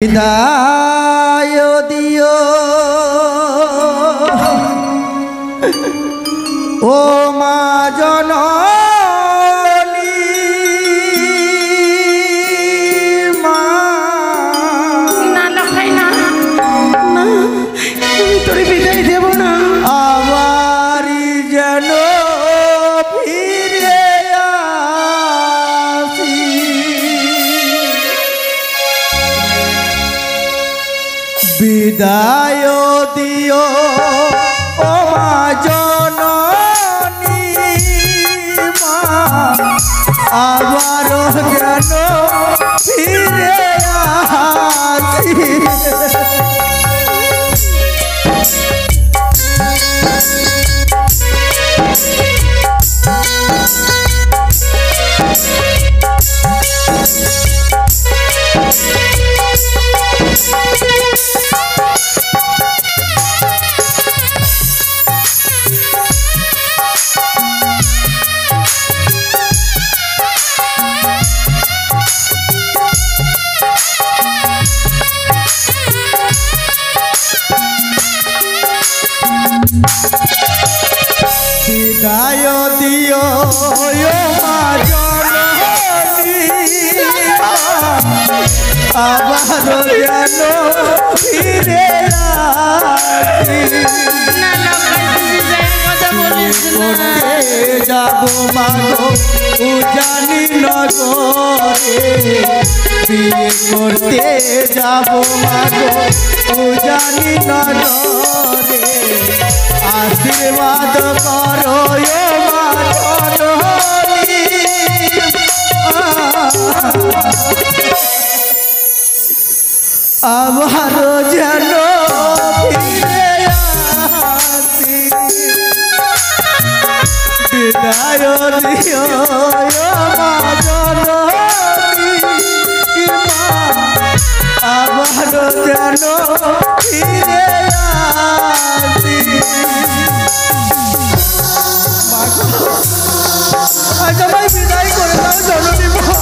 বিদায় দিও ও মা জননী মা না লখাই না না তোর বিদায় দেব না আবারই যেন ফিরে আসি বিদায় দিও ও মা জননী মা আবারও যেন ফিরে আসি বিদায় দিও মা জননী আবারও যেন ফিরে আসি না লখাই বিদায়ের কথা বলিস না যাব মাগো উজানি নগরে বিয়ে করতে যাব মাগো উজানি নগরে আশীর্বাদ করো মা জননী আবারও যেন ফিরে আসি বিদায় দিও মা জননী মা আবারও যেন ফিরে আসি আজ আমায় বিদায় করে দাও জননী মা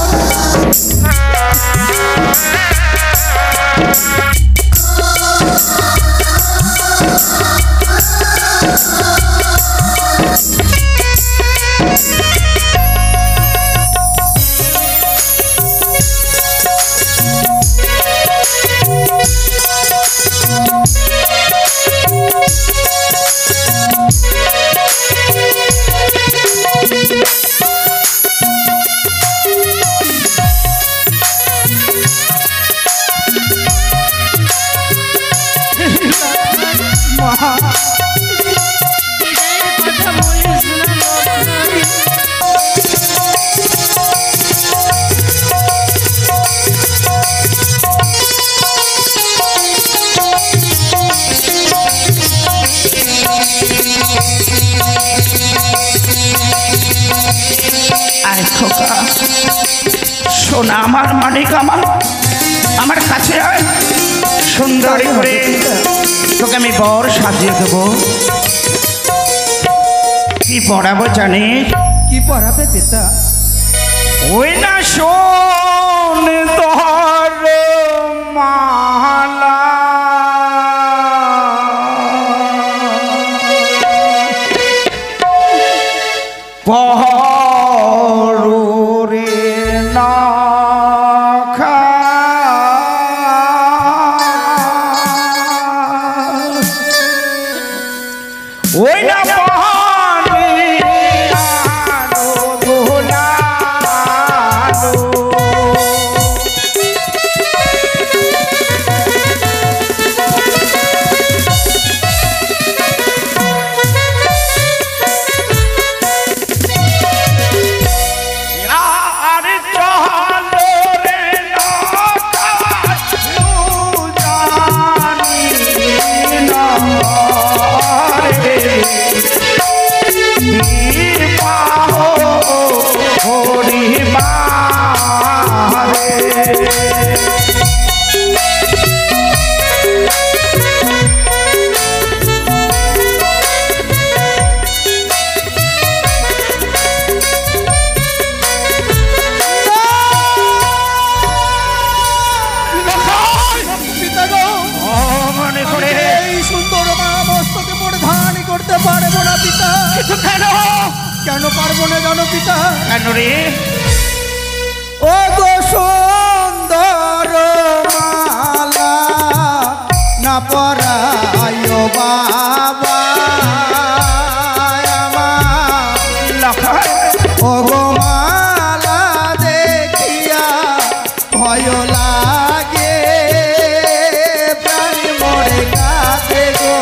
বিদায়ের কথা বলিস না লখাই আয় খোকা শোনা আমার মালিক আমার কাছে আয় সুন্দরী করে তোকে আমি বর সাজিয়ে দেবো কি পড়াবো জানিস কি পড়াবে পিতা ওই না শোন তোর মালা পহরুরে নখা ওই না পানি আলো ভোলালো কেন রে? ও গো সুন্দর মালা না পরায় বাবা আমার। লখাই ও গো মালা দেখিয়া ভয় লাগে প্রাণ মরে কাঁদে গো।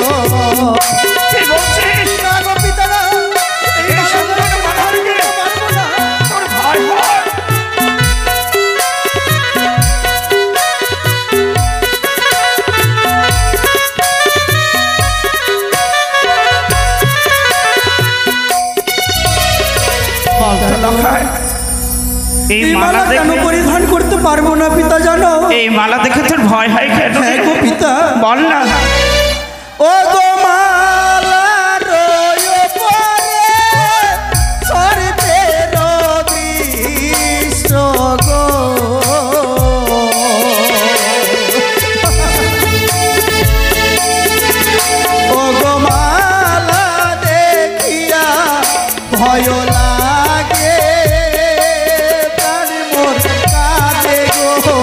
কি বলছিস? না গো পিতারা, এই সুন্দর মালা রেখে পারবো না। তোর ভয় হয়? লখাই এই এই মালা মালা কেন দেখে পরিধান করতে পারবো না পিতা জানো? এই মালা দেখে তোর ভয় হয় কেন? হ্যাঁ গো পিতা। বল না। ও গো মালার উপরে সর্পের দৃশ্য গো। ও গো মালা দেখিয়া ভয় লাগে প্রাণ মোর কাঁদে গো।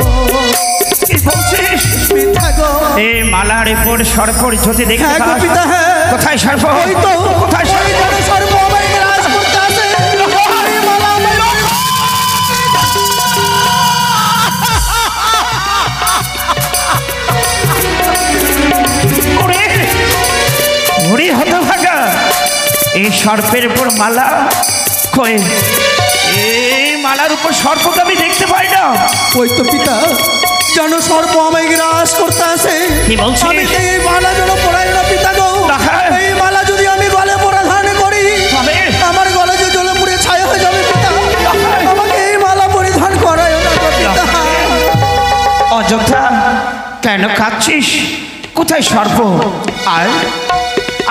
কি বলছিস? পিতা গো। এই মালার উপর সর্পর যদি দেখতে হ্যাঁ গো পাস, পিতা, হ্যাঁ। কোথায় সর্প? ওই তো, কোথায় ওই সর্প? যেন সর্প আমায় গ্রাস করতে আসে। এই মালা আমায় ওরে ওরে হতভাগা, এই সর্পের উপর মালা কই? এই মালার উপর সর্প তো আমি দেখতে পাই না। ওই তো পিতা, যেন সর্প আমায় গ্রাস করতে আসে। কি বলছিস? আমি তো এই মালা যেন পড়াই না পিতা গো। রাখা। এই মালা যদি আমি গলে পরিধান করি, তবে? আমার গলে যে জ্বলে পুড়ে ছাই হয়ে যাবে পিতা। রাখা। আমাকে এই মালা পরিধান করায় না গো পিতা। অযথা কেন কাঁদছিস? কোথায় সর্প? আর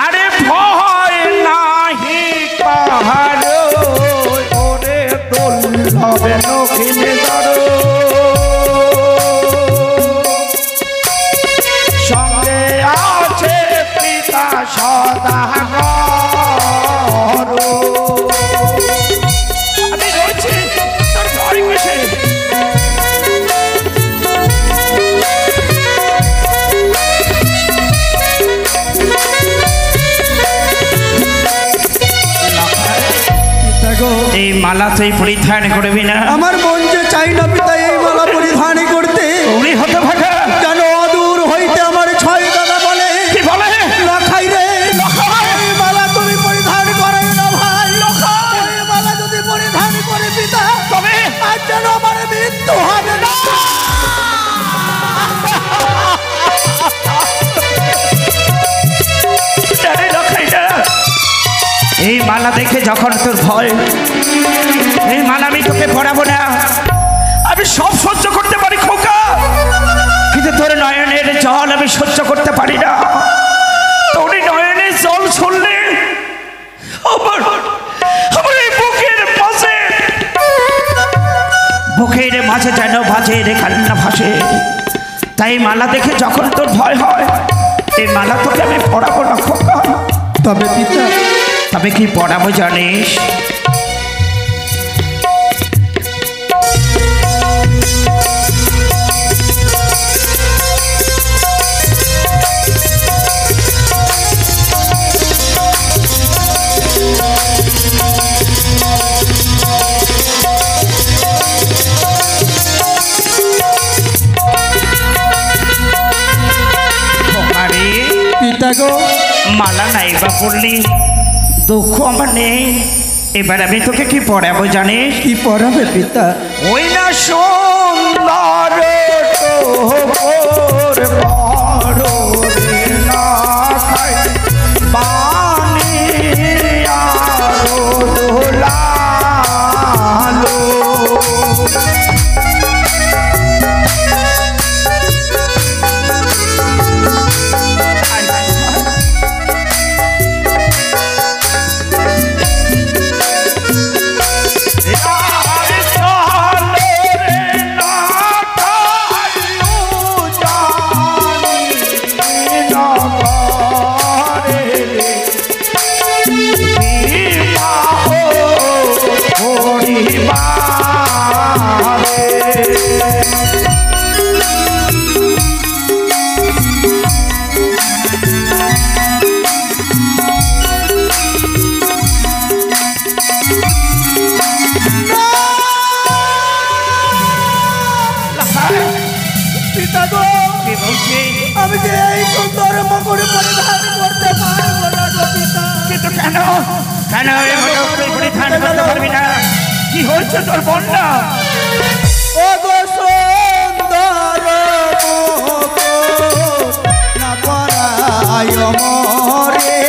আরে ভয় নাহি কাহারো, ওরে দুর্লভে নখিলে ধরো। সঙ্গে আছে পিতা সদাগর। আমি রয়েছি, তোর ভয় কিসে? পিতা গো, এই মালা তুই পরিধান করবি না? আমার মন যে চাই না পিতা এই মালা পরিধান করতে। উনি হতে ভাগা। যেন অদূর হইতে আমার ছয় দাদা বলে, কি বলে? লখাই রে, এই মালা তুমি পরিধান করাই না ভাই। এই মালা যদি পরিধান করে পিতা, তবে আর যেন আমার মৃত্যু হবে না। আরে লখাইটা, এই মালা দেখে যখন তোর ভয়, এই মালা আমি তোকে পরাবো না। আমি সব সহ্য করতে পারি খোকা, কিন্তু তোর নয়নের জল আমি সহ্য করতে পারি না। তোর এই নয়নের জল ছুললে আমার আমার এই বুকের মাঝে যেন বাজে রে কান্না ভাসে। তাই মালা দেখে যখন তোর ভয় হয়, এই মালা তোকে আমি পড়াবো না খোকা। তবে পিতা, তবে কি পড়াবো জানিস? আরে পিতা গো, মালা নাই বা পড়লি, দুঃখ আমার নেই। এবার আমি তোকে কি পড়াবো জানিস? কি পড়াবে পিতা? ওই না সুন্দর তোর বড় রে না খাই পানি আরো দোলালো। কি বলছি? আমি যে এই সুন্দর মকুট পরিধান করতে পারবো না গো পিতা। কিন্তু কেন কেন এই মুকুট পরিধান করতে পারবি না? কি হয়েছে তোর বন্যা? ও গো সুন্দর মকুট না পরায় মরে,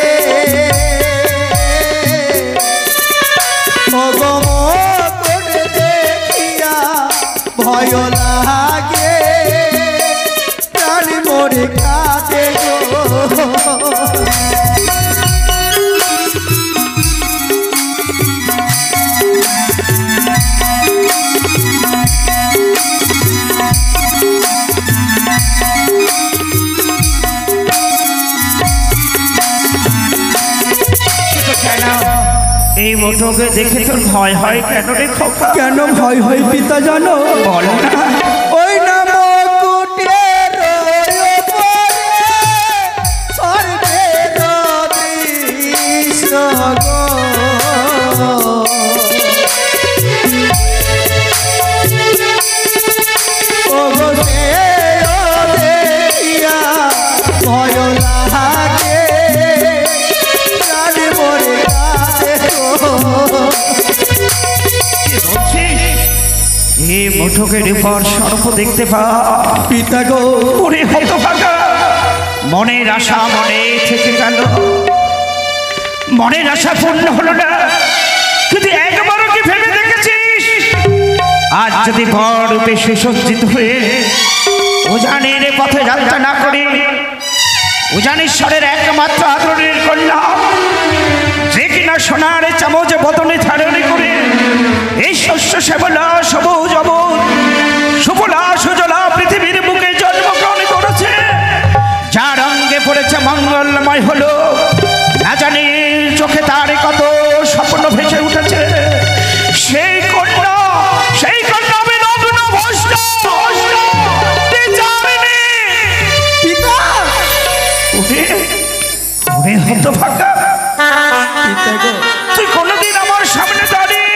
ও গো মকুট দেখিয়া ভয় লাগে, প্রাণ মরে কাঁদে গো। এই মোটকে দেখে তোর ভয় হয় কেন রে খোকা? কেন ভয় হয় পিতা জানো? বল না। ওই না মকুটের উপরে স্বর্গের দৃশ্য গো। ও গো সে দেখিয়া ভয় লাগে, প্রাণ মরে কাঁদে গো। এই মোটকের উপর সর্প দেখতে পা পিতা গো। ওরে হতভাগা, মনের আশা মনে থেকে গেল, মনের আশা পূর্ণ হলো না। তুই একবারও কি ভেবে দেখেছিস আজ যদি বড় রূপে সুসজ্জিত হয়ে উজানের পথে যাত্রা না করে উজানেশ্বরের একমাত্র আদরের কন্যা যে কিনা সোনার চামচ বদনে ধারণ করে এই শস্য শ্যামলা সবুজ অবুজ সুফলা সুজলা পৃথিবীর বুকে জন্মগ্রহণ করেছে, যার অঙ্গে পড়েছে মঙ্গলময় হলো, না জানি চোখে তার কত স্বপ্ন ভেসে উঠেছে। সেই কন্যা আমি নগ্ন ভস্ম তুই জানিনি পিতা। ওরে হতভাগা, তুই কোনোদিন আমার সামনে দাঁড়িয়ে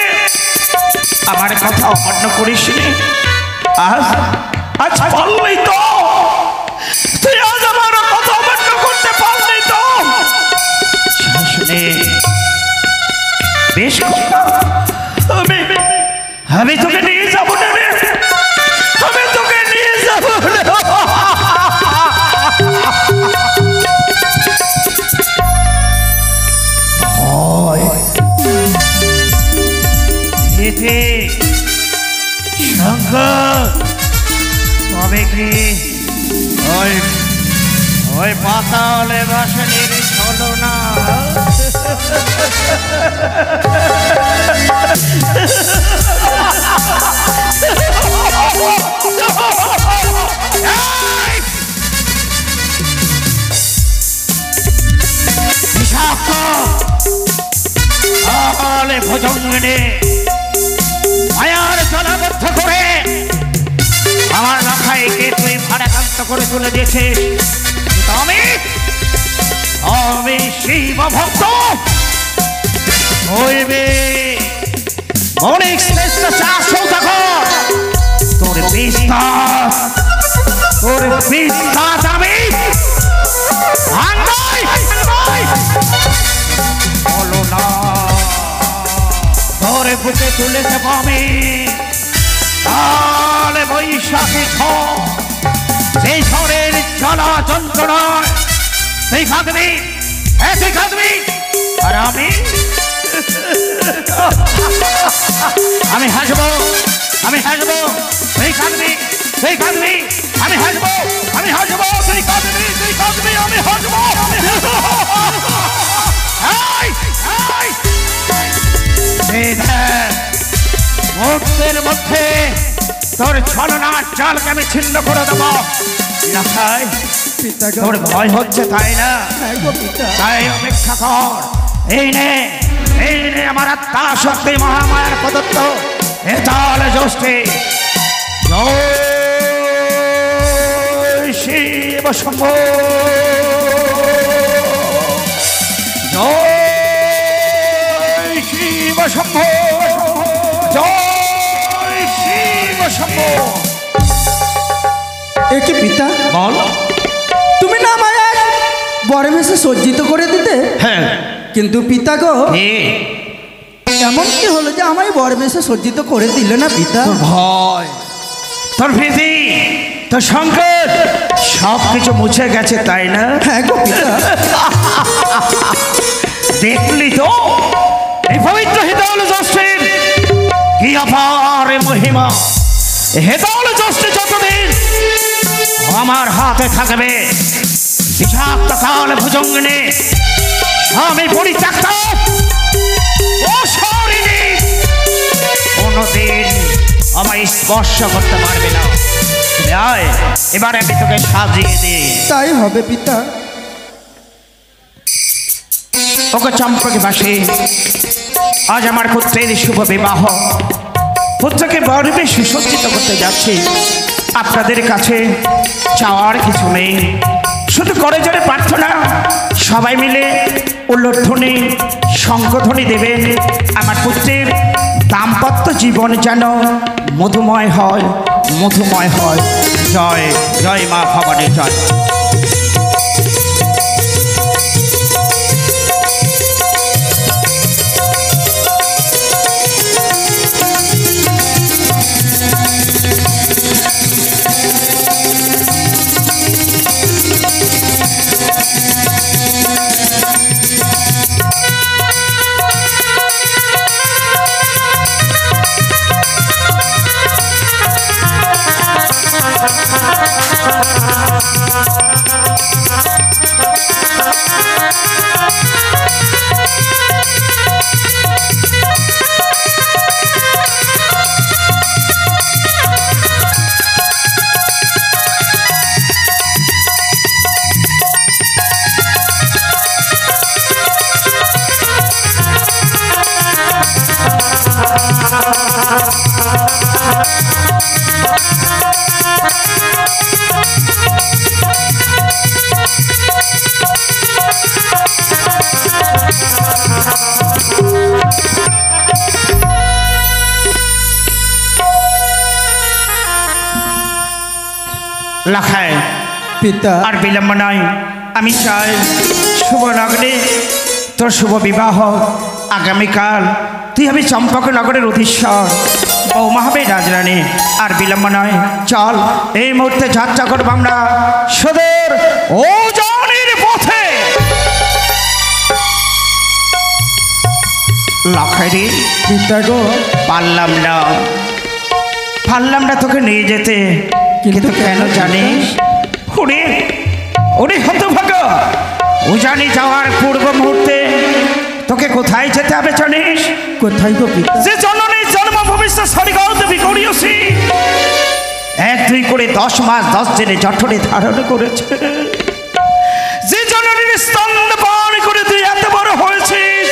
আমার কথা অমান্য করিসনি। আজ পারলি তো, তুই আজ আমার কথা অমান্য করতে পারলি তো। শুনে বেশ আমি তোকে নিয়ে যাবো না রে, আমি তোকে নিয়ে যাবো না। তবে কি ওই পাতালে বাসনের ছলো না তাহলে ভোজনে মায়ার জলাবদ্ধ করে আমার রাখাইকে তুই ভাড়াক্রান্ত করে তুলে দিয়েছিস। আমি শিব ভক্ত হইবে অনেক শ্রেষ্ঠ চাষ সৌদাগর, তোর বিশ্বাস আমি বলো না, ধরে বুকে তুলে দেব আমি কালে বৈশাখী ঝড়, সেই ঝড়ের জ্বালা যন্ত্রণায় তুই কাঁদবি, তুই কাঁদবি, আর আমি হাসবো, তুই কাঁদবি, তুই কাঁদবি, আমি হাসবো, তুই কাঁদবি, আমি হাসবো। মুহূর্তের মধ্যে তোর ছলনার জালকে আমি ছিন্ন করে দেব। তোর ভয় হচ্ছে তাই না? তাই অপেক্ষা কর, এই নে আমার আত্মা শক্তি মহামায়ার প্রদত্ত এ তালে জ্যোষ্ঠী জয় শিব শম্ভো, জয় শিব শম্ভো, জয় শিব শম্ভো। একে পিতা, বল। তুমি না আমায় আজ বরে বেশে সজ্জিত করে দিতে, হ্যাঁ। কিন্তু পিতা গো, এ এমন কি হলো যে আমায় বরে বেশে সজ্জিত করে দিলে না পিতা? তোর ভয়, তোর ভীতি, তোর সংকট সব কিছু মুছে গেছে, তাই না? হ্যাঁ গো পিতা। দেখলি তো এই পবিত্র হেতাল জ্যৈষ্ঠের কি অপার মহিমা। হেতাল জ্যৈষ্ঠে যতদিন আমার হাতে থাকবে বিষাক্ত কাল ভুজঙ্গিনী স্বামী পরিত্যক্ত অশরীরী কোনদিন আমায় স্পর্শ করতে পারবে না। আয় এবারে আমি তোকে সাজিয়ে দিই। তাই হবে পিতা। ওকে চম্পকে বাসে আজ আমার পুত্রের শুভ বিবাহ। পুত্রকে বরবে সুসজ্জিত করতে যাচ্ছি। আপনাদের কাছে চাওয়ার কিছু নেই, শুধু করে জোরে প্রার্থনা সবাই মিলে উল্লধ্বনি শঙ্খধ্বনি দেবেন। আমার পুত্রের দাম্পত্য জীবন যেন মধুময় হয়, মধুময় হয়। জয় জয় মা ভবানী জয়। লাখায় পিতা, আর বিলম্ব নয়। আমি চাই শুভ লগ্নে তোর শুভ বিবাহ। আগামীকাল তুই হবে চম্পকনগরের অধীশ্বর, বৌমা হবে রাজরানী। আর বিলম্ব নয়, চল এই মুহূর্তে যাত্রা করবো আমরা সুদূর ওজনের পথে। লাখাইরি পিতা গো, পারলাম না তোকে নিয়ে যেতে, কিন্তু কেন জানিস? ওরে ওরে হতভাগা, উজানি যাওয়ার পূর্ব মুহূর্তে তোকে কোথায় যেতে হবে জানিস? কোথায় গো পিতা? যে জননী জন্ম ভবিষ্যৎ সরিগাও দেবী করিয়সি 1-2 করে 10 মাস 10 দিনে জঠরে ধারণ করেছে। যে জননীর স্তন্দ পান করে তুই এত বড় হয়েছিস,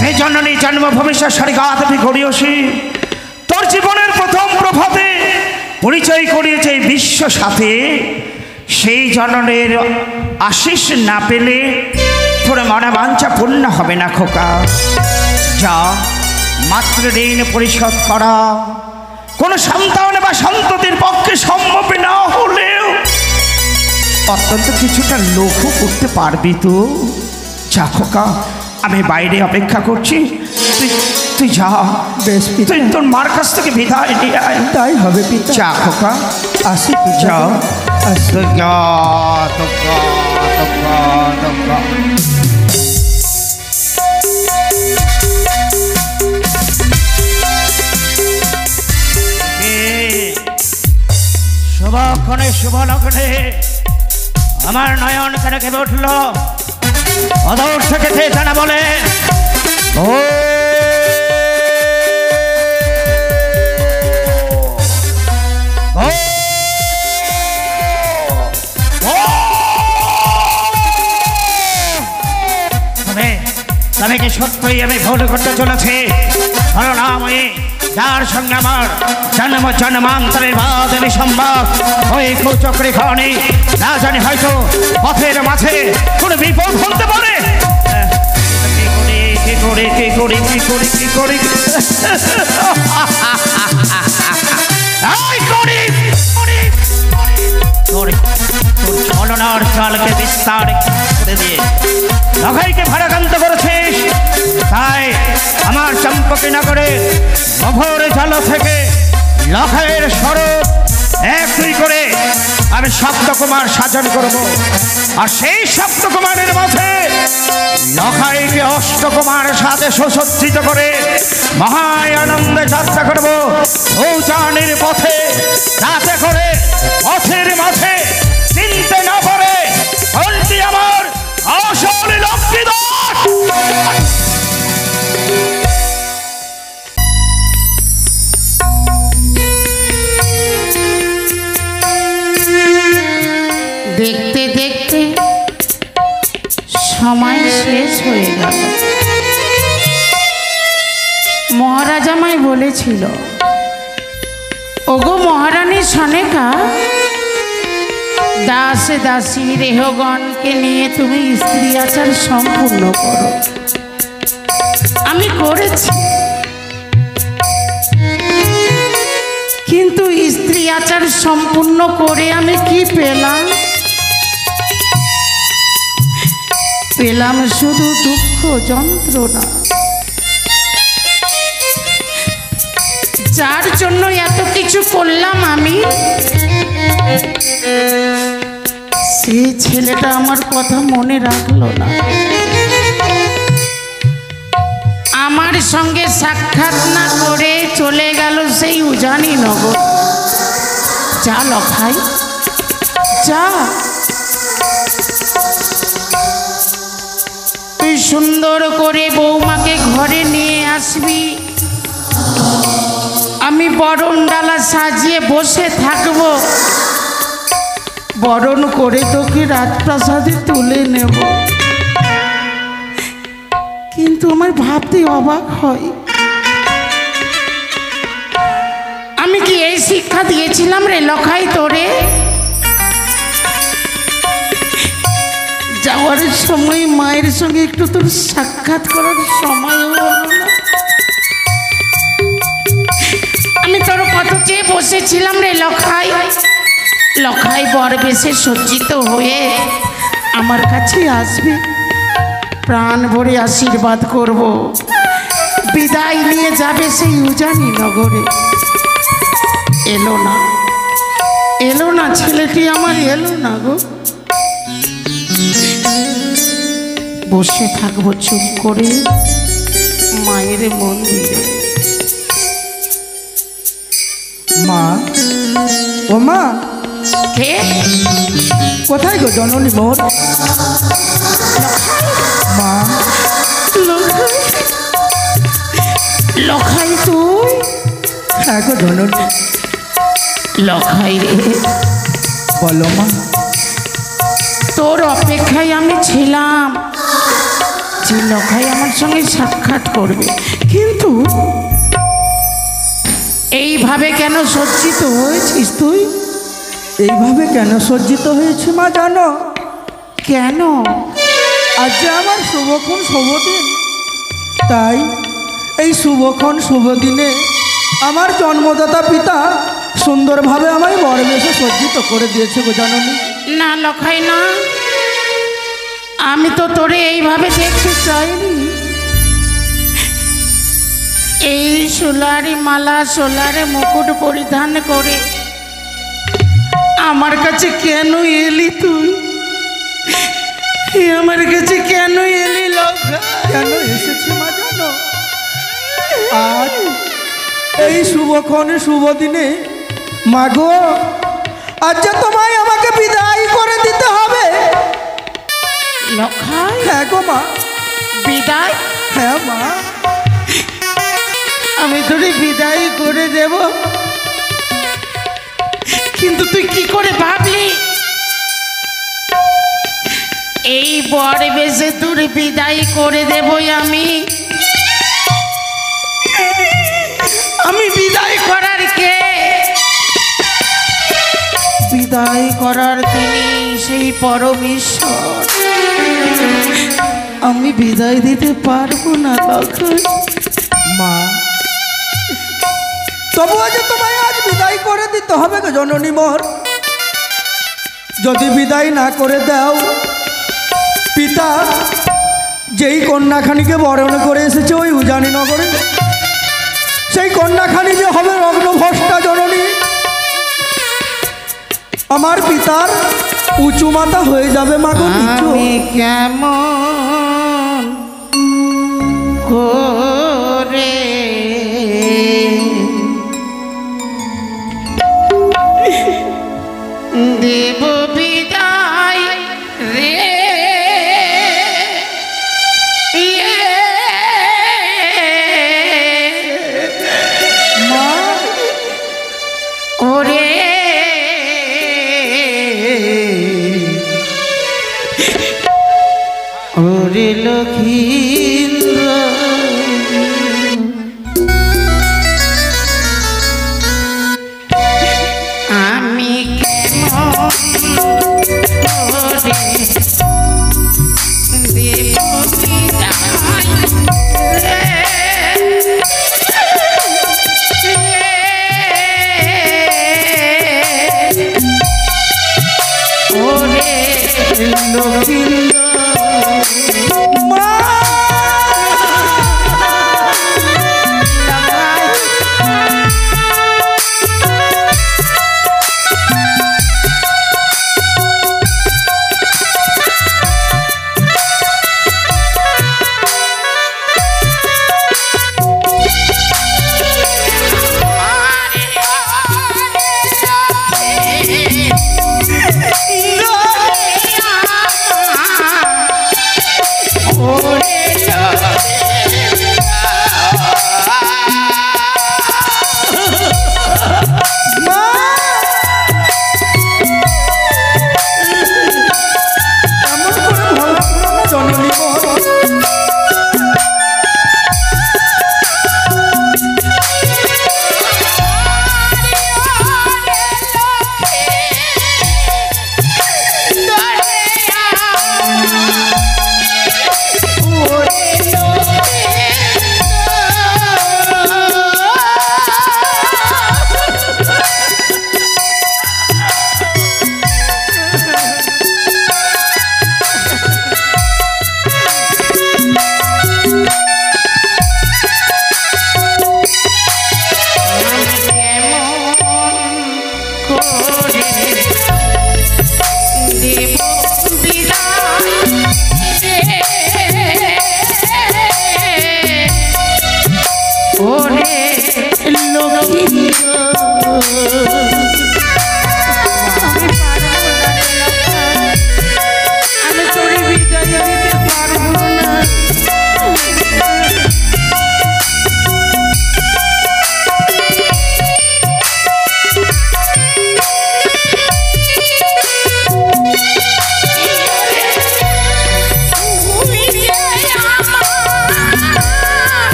যে জননী জন্ম ভবিষ্যৎ সরিগাও দেবী করিয়সি তোর জীবনের প্রথম প্রভাতে পরিচয় করিয়েছে বিশ্ব সাথে, সেই জননের আশিস না পেলে তোর মনোবাঞ্ছা পূর্ণ হবে না খোকা। যা মাত্র ঋণ পরিশোধ করা কোনো সন্তান বা সন্ততির পক্ষে সম্ভব না হলেও অত্যন্ত কিছুটা লঘু করতে পারবি তো। যা খোকা, আমি বাইরে অপেক্ষা করছি, তুই যা। বেশ পিতা, তুই তোর মার কাছ থেকে বিদায় নিয়ে আয়। তাই হবে পিতা। যা খোকা, আসি পিতা, যাও। আসি। শুভক্ষণে শুভ লগ্নে আমার নয়ন কেন কেঁপে উঠল। অদূর থেকে কে জানা বলে ও তবে কি সত্যই আমি ভুল করতে চলেছি? করুণাময়ী, যার সঙ্গে আমার জন্ম জন্মান্তরের বাদী সম্ভব, ওই কুচক্রি খাওয়ানি না জানি হয়তো পথের মাঝে কোনো বিপদ হতে পারে। কি করি তোর ছলনার চালকে বিস্তার করে দিয়ে লখাইকে ভারাক্রান্ত করেছিস। তাই আমার চম্পকি নগরে অঘোর জল থেকে লখাইয়ের স্বরূপ এক দুই করে আমি সপ্তকুমার সাধন করব। আর সেই সপ্তকুমারের মাঝে লখাইকে অষ্টকুমার সাথে সুসজ্জিত করে মহা আনন্দে যাত্রা করব ভূজানের পথে, যাতে করে পথের মাঝে চিনতে না পারে কোনটি আমার আসল লক্ষ্মীদাস। দেখতে দেখতে সময় শেষ হয়ে গেল। মহারাজ আমায় বলেছিল, ওগো মহারানী সনেকা, দাস দাসী রেহগণকে নিয়ে তুমি স্ত্রী আচার সম্পূর্ণ করো। আমি করেছি, কিন্তু স্ত্রী আচার সম্পূর্ণ করে আমি কি পেলাম? পেলাম শুধু দুঃখ যন্ত্রণা। যার জন্য এত কিছু করলাম আমি, সেই ছেলেটা আমার কথা মনে রাখলো না। আমার সঙ্গে সাক্ষাৎ না করে চলে গেল সেই উজানি নগর। যা লখাই যা, তুই সুন্দর করে বৌমাকে ঘরে নিয়ে আসবি। আমি বরণ ডালা সাজিয়ে বসে থাকবো, বরণ করে তোকে রাজপ্রাসাদে তুলে নেব। কিন্তু আমার ভাবতে অবাক হয়, আমি কি এই শিক্ষা দিয়েছিলাম রে লখাই তোরে? যাওয়ার সময় মায়ের সঙ্গে একটু তোর সাক্ষাৎ করার সময় হলো না। আমি তোর কত চেয়ে বসেছিলাম রে লখাই। লখাই বর বেশে সজ্জিত হয়ে আমার কাছে আসবে, প্রাণ ভরে আশীর্বাদ করব, বিদায় নিয়ে যাবে সেই উজানি নগরে। এলো না, এলো না, ছেলেটি আমার এলো না গো। বসে থাকবো চুপ করে মায়ের মন্দিরে। মা, ও মা, কে? কোথায় গো জননী মোর? মা, লখাই, লখাই তুই? হ্যাঁ গো জননী। লখাই রে, বলো মা। তোর অপেক্ষায় আমি ছিলাম যে লখাই আমার সঙ্গে সাক্ষাৎ করবে, কিন্তু এইভাবে কেন সজ্জিত হয়েছিস তুই? এইভাবে কেন সজ্জিত হয়েছে মা জানো? কেন? আজ যে আমার শুভক্ষণ শুভ দিন, তাই এই শুভক্ষণ শুভ দিনে আমার জন্মদাতা পিতা সুন্দরভাবে আমায় বরবেশে সজ্জিত করে দিয়েছে গো জাননি। না লখাই না, আমি তো তোরে এইভাবে দেখতে চাইনি। এই সোলারে মালা, সোলারে মুকুট পরিধান করে আমার কাছে কেন এলি তুই? আমার কাছে কেন এলি লখাই? কেন এসেছি মা জানো? আজ এই শুভক্ষণ শুভ দিনে মা গো, আজ যে তোমায় আমাকে বিদায় করে দিতে হবে। লখাই? হ্যাঁ গো মা। বিদায়? হ্যাঁ মা। আমি তোরে বিদায় করে দেব, কিন্তু তুই কি করে ভাবলি এই বর বেশে তোর বিদায় করে দেবই আমি? আমি বিদায় করার কে? বিদায় করার তিনি সেই পরমেশ্বর। আমি বিদায় দিতে পারবো না লখাই। মা, তবুও যে তোমায় আজ বিদায় করে দিতে হবে গো জননী মোর। যদি বিদায় না করে দাও, পিতা যেই কন্যাখানিকে বরণ করে এসেছে ওই উজানি নগরে, সেই কন্যাখানি যে হবে রগ্নভ্রষ্টা জননী, আমার পিতার উঁচু মাথা হয়ে যাবে মাগো নিচু। আমি কেমন করে দেব বিদায় রে, মা ওরে ওরে লক্ষীন্দ্র, আমি কেমন করে দেব বিদায় রে, ওরে লক্ষীন্দ্র।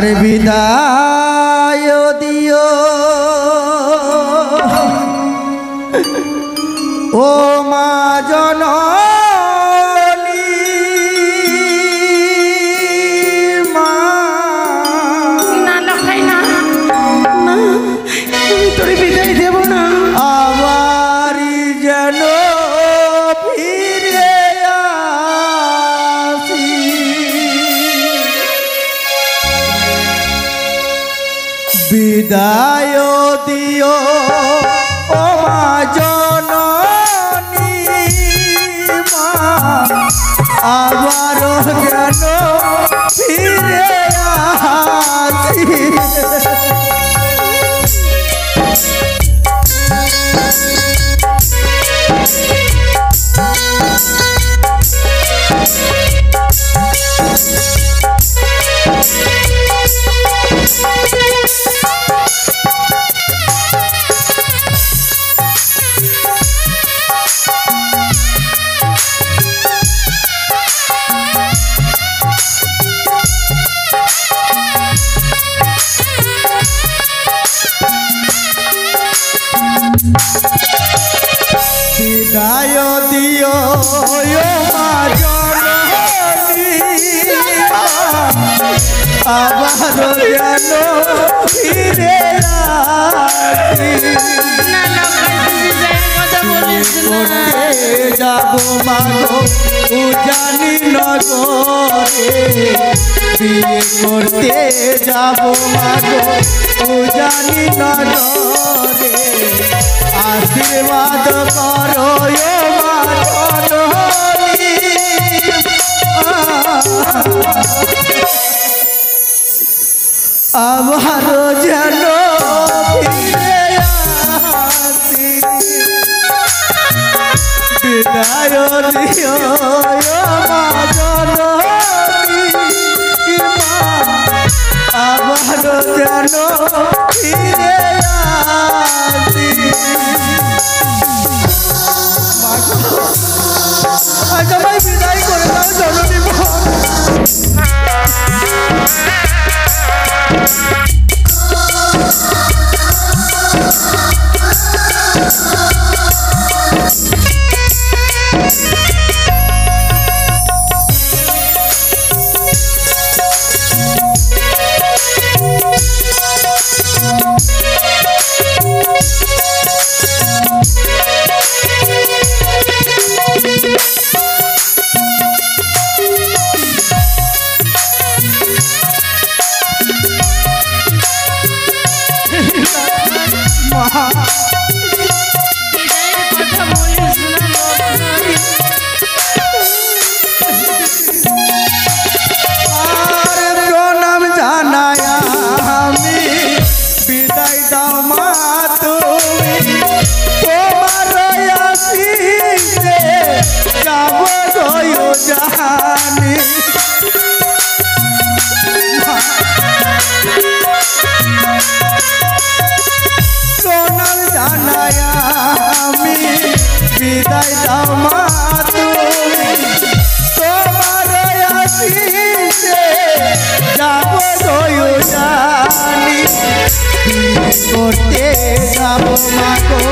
আরে বিদায় দিও ও মা জননী মা। না লখাই না, না আমি তোর বিদায় দেব না। আবার যেন ফিরে আসি বিদায় দিও ও মা জননী মা। আবার যেন ফিরে আসি বিদায় দিও ও মা জননী আবার যেন ফিরে আসি না লখাই তুই বিদায়ের কথা বলিস না। করতে যাব মাগো উজানি নগরে বিয়ে করতে যাব মাগো উজানি নগরে আশীর্বাদ করো ও মা জননী আবার যেন ফিরে আসি বিদায় দিও ও মা জননী মা। আবার যেন ফিরে আসি আজ আমায় বিদায় করে দাও জননী মা। বিদায়ের কথা বলিস না লখাই। আর প্রণাম জানাই আমি বিদায় দাও মা তুমি তোমার আশিসে যাব গো জানি প্রণাম জানাই আমি বিদায় দাও মা তুমি তোমার আশিসে যাব গো জানি করতে যাব মাগো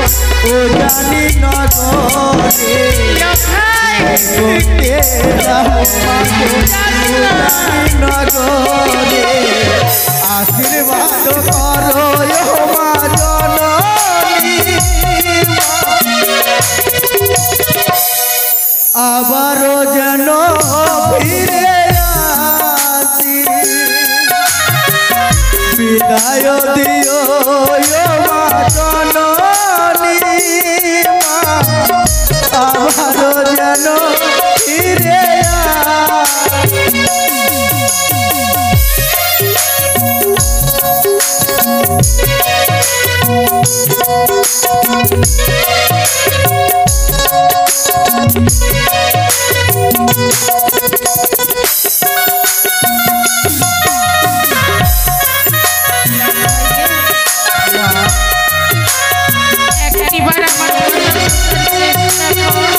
ও জানি নগরে লখাই করতে যাব মাগো ও জানি নগরে আশীর্বাদ করো ও মা জননী মা। আবারও যেন ফিরে আসি বিদায় দিও ও মা জননী মা। আবারও যেন ফিরে আসি একটিবার আমার চেষ্টা কর।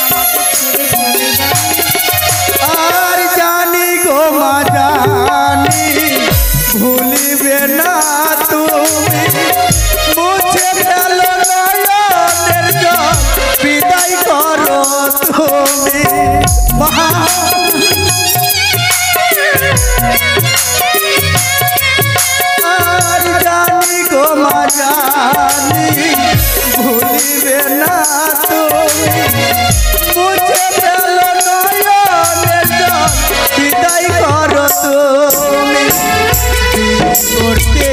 আমাকে মা আর জানি গো মা জানি ভুলিবে না তুমি মুছে ফেল নয়নের জল বিদায় করো তুমি করতে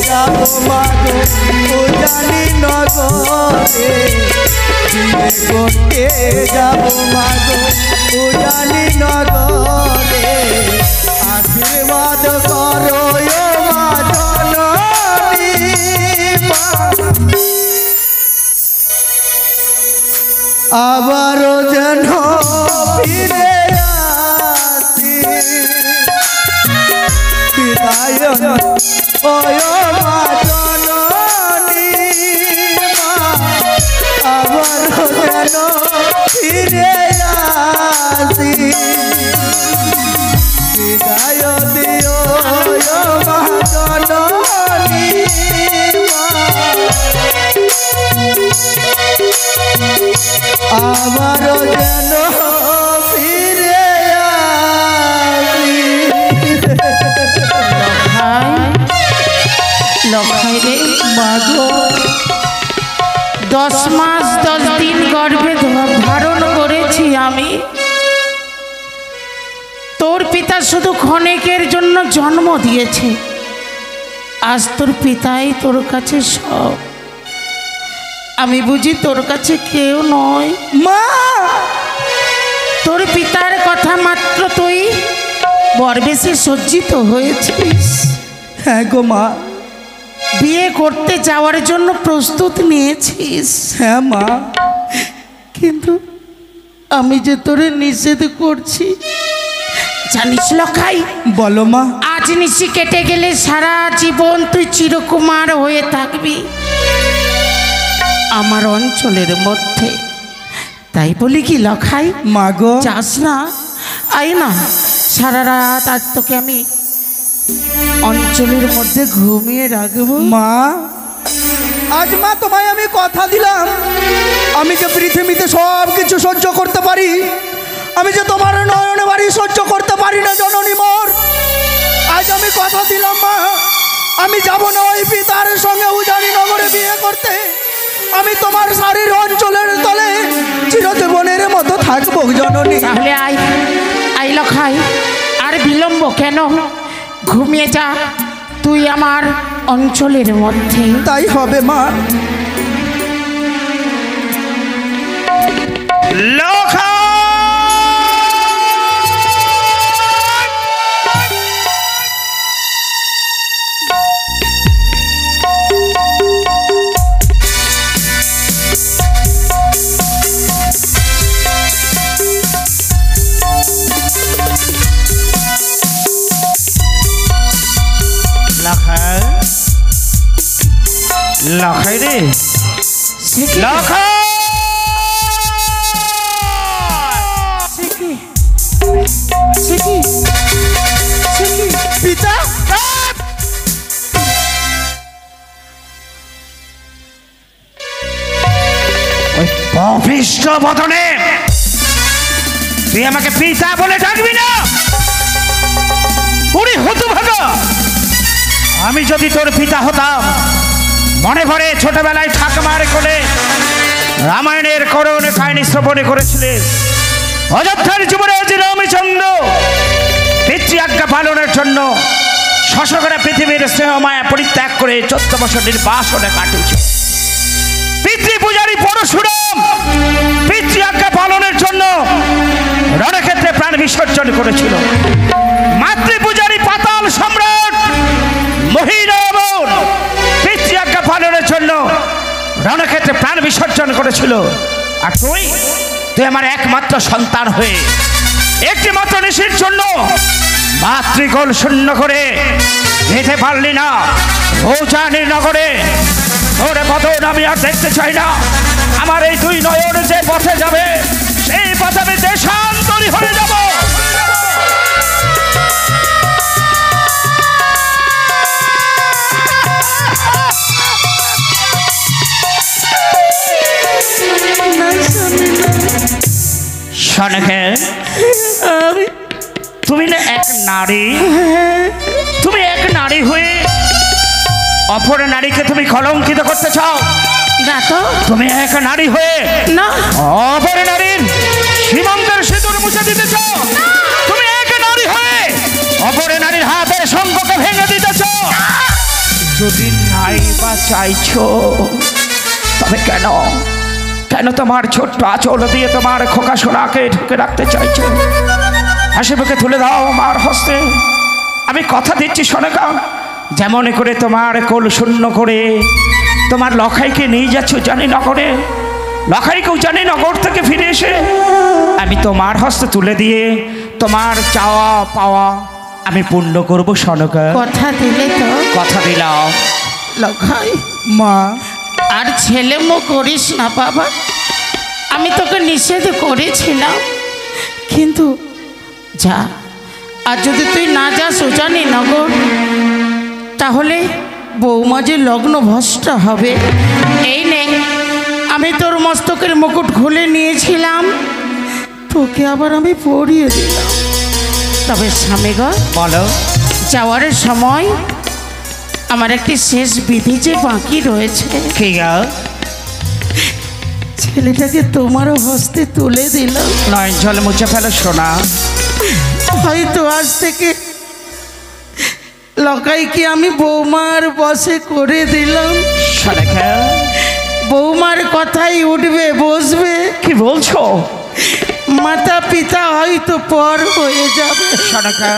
যাব মাগো ও জানি নগরে করতে যাব মাগো ও জানি নগরে আশীর্বাদ করো ও মা জননী মা আবারও যেন ফিরে আসি বিদায় ওয় মা জননী মা আবারও যেন ফিরে আসি বিদায় দিও মা জননী মা আবারও যেন ফিরে আসি লখাই রে মাগো 10 মাস 10 দিন গর্ভে ধারণ করেছি আমি। তোর পিতা শুধু ক্ষণিকের জন্য জন্ম দিয়েছে, আজ তোর পিতাই তোর কাছে সব। আমি বুঝি তোর কাছে কেউ নয় মা তোর পিতার কথা মাত্র তুই বরবেশে সজ্জিত হয়েছিস। হ্যাঁ গো মা বিয়ে করতে যাওয়ার জন্য প্রস্তুত নিয়েছিস। হ্যাঁ মা কিন্তু আমি যে তোরে নিষেধ করছি জানিস লখাই? বলো মা আজ নিশি কেটে গেলে সারা জীবন তুই চিরকুমার হয়ে থাকবি আমার অঞ্চলের মধ্যে। তাই বলি কি লখাই মাগো যাস না, আয় না, সারা রাত আজ তোকে আমি অঞ্চলের মধ্যে ঘুমিয়ে রাখবো। মা আজ মা তোমায় আমি কথা দিলাম আমি যে পৃথিবীতে সব কিছু সহ্য করতে পারি, আমি যে তোমার নয়নে বাড়ি সহ্য করতে পারি না জননী মোর। আজ আমি কথা দিলাম মা আমি যাব না ওই পিতার সঙ্গে উজানি নগরে বিয়ে করতে। আমি তোমার শাড়ির অঞ্চলের তলে চিরজীবনের মতো থাকবো জননী। তাহলে আয় আই লখাই, আর বিলম্ব কেন? ঘুমিয়ে যা তুই আমার অঞ্চলের মধ্যে। তাই হবে মা। লখাই রে লখাই পিতা ওই পাপিষ্ঠ বদনে তুই আমাকে পিতা বলে ডাকবি না? উনি হতভাগা, আমি যদি তোর পিতা হতাম মনে পড়ে ছোটবেলায় ঠাকুমার কোলে রামায়ণের করুণ কাহিনী শ্রবণে করেছিলেন। অযোধ্যার যুবরাজ রামচন্দ্র পিতৃ আজ্ঞা পালনের জন্য শশকরা পৃথিবীর স্নেহ মায়া পরিত্যাগ করে 14 বছর নির্বাসনে কাটিয়েছে। পিতৃ পূজারী পরশুরাম পিতৃ আজ্ঞা পালনের জন্য রণক্ষেত্রে প্রাণ বিসর্জন করেছিল। মাতৃ পূজারী পাতাল সম্রাট মহিরাবণ পিতৃ আজ্ঞা পালনের জন্য রণক্ষেত্রে প্রাণ বিসর্জন করেছিল। আর তুই আমার একমাত্র সন্তান হয়ে একটি মাত্র নিশির জন্য মাতৃকোল শূন্য করে যেতে পারলি না ভৌচানির নগরে। তোর বদন আমি আর দেখতে চাই না। আমার এই দুই নয়ন যে পথে যাবে সেই পথে আমি দেশান্তরী হয়ে যাব। শোনকে আমি তুমি না এক নারী, তুমি এক নারী হয়ে অপর নারীকে তুমি কলঙ্কিত করতে চাও না তো, তুমি এক নারী হয়ে না অপর নারীর সীমান্তের সিঁদুর মুছে দিতে চাও তুমি এক নারী হয়ে অপর নারীর হাতের সম্পর্ক ভেঙে দিতে চাও যদি নাই বা চাইছো তবে কেন কেন তোমার ছোট্ট আঁচল দিয়ে তোমার খোকা সোনাকে ঢুকে রাখতে চাইছো হাসি বুকে তুলে দাও আমার হস্তে আমি কথা দিচ্ছি সোনাকা যেমন করে তোমার কোল শূন্য করে তোমার লখাইকে নিয়ে যাচ্ছ জানি নগরে লখাইকেও জানি নগর থেকে ফিরে এসে আমি তোমার হস্তে তুলে দিয়ে তোমার চাওয়া পাওয়া আমি পূর্ণ করবো সোনাকা কথা দিলে তো? কথা দিলাম লখাই মা আর ছেলেমো করিস না বাবা, আমি তোকে নিষেধ করেছিলাম কিন্তু যা, আর যদি তুই না যাস জানি নগর তাহলে বৌমা যে লগ্ন ভ্রষ্ট হবে। এই নে আমি তোর মস্তকের মুকুট খুলে নিয়েছিলাম, তোকে আবার আমি পরিয়ে দিলাম। তবে স্বামীগণ বলো যাওয়ার সময় আমার একটি শেষ বিধি যে বাকি রয়েছে। কি গা ছেলেটাকে তোমারও হস্তে তুলে দিলাম, নয় জল মুছে ফেলো সোনা হয়তো আজ থেকে লকাইকে আমি বৌমার বসে করে দিলাম। সোনাকা বৌমার কথাই উঠবে বসবে, কি বলছো মাতা পিতা হয়তো পর হয়ে যাবে। সোনাকা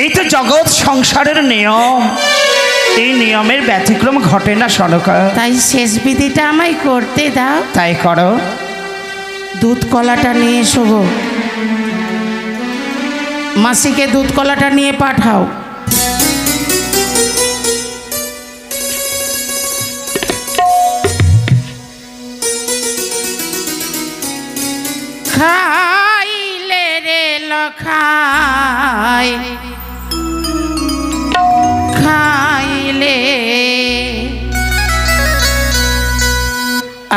এই তো জগৎ সংসারের নিয়ম, এই নিয়মের ব্যতিক্রম ঘটে না সোনাকা। তাই শেষ বিধিটা আমায় করতে দাও। তাই করো। দুধ কলাটা নিয়ে এসো গো, মাসিকে দুধ কলাটা নিয়ে পাঠাও। খাইলে রে লখাই খাইলে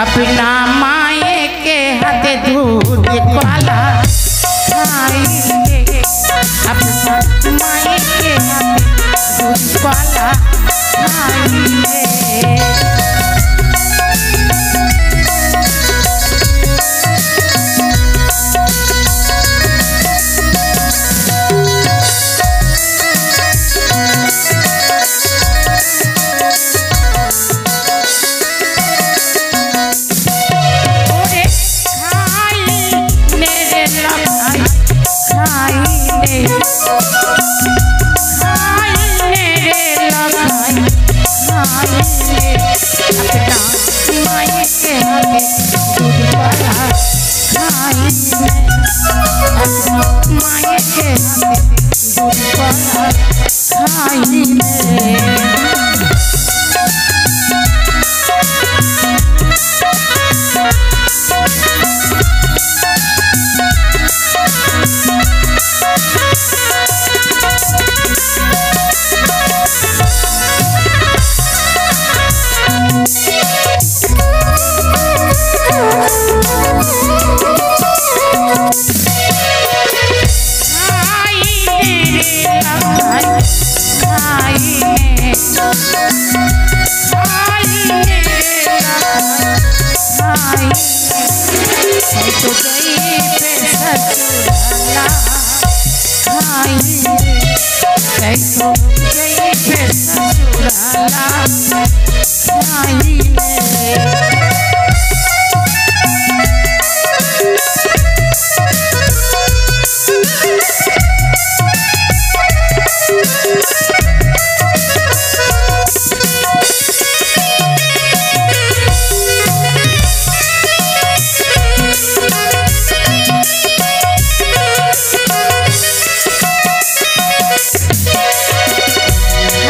अपना माए के हाथे दूध कला खाइले, अपना माए के हाथे दूध कला खाइले।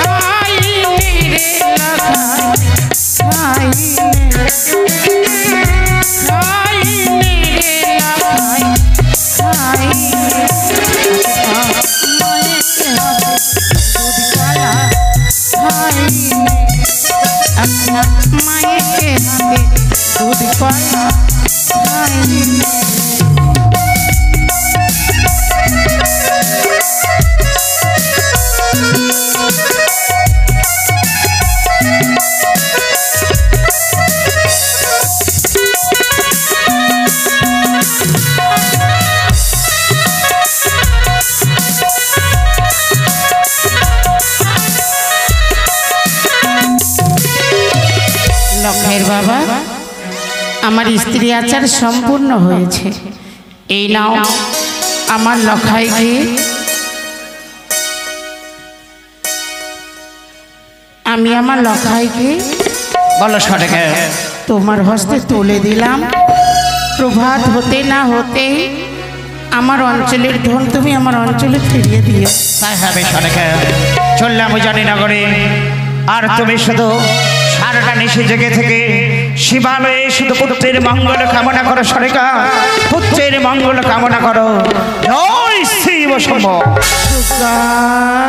खाई मेरे लखाई বাবা, আমার স্ত্রী আচার সম্পূর্ণ হয়েছে। এই নাও আমার লখাই ঘি। আমি আমার লখাই ঘি বলো সরেকা। তোমার হস্তে তুলে দিলাম। প্রভাত হতে না হতে আমার অঞ্চলের ধন তুমি আমার অঞ্চলে ফিরিয়ে দিও। তাই হবে সরেকা। চললাম জানি নগরে, আর তুমি শুধু সারাটা নিশি জেগে থেকে শিবালয়ে শুধু পুত্রের মঙ্গল কামনা করো সরেকা, পুত্রের মঙ্গল কামনা করো। জয় শিব শম্ভ। দুর্গা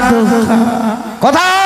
দুর্গা। কোথায়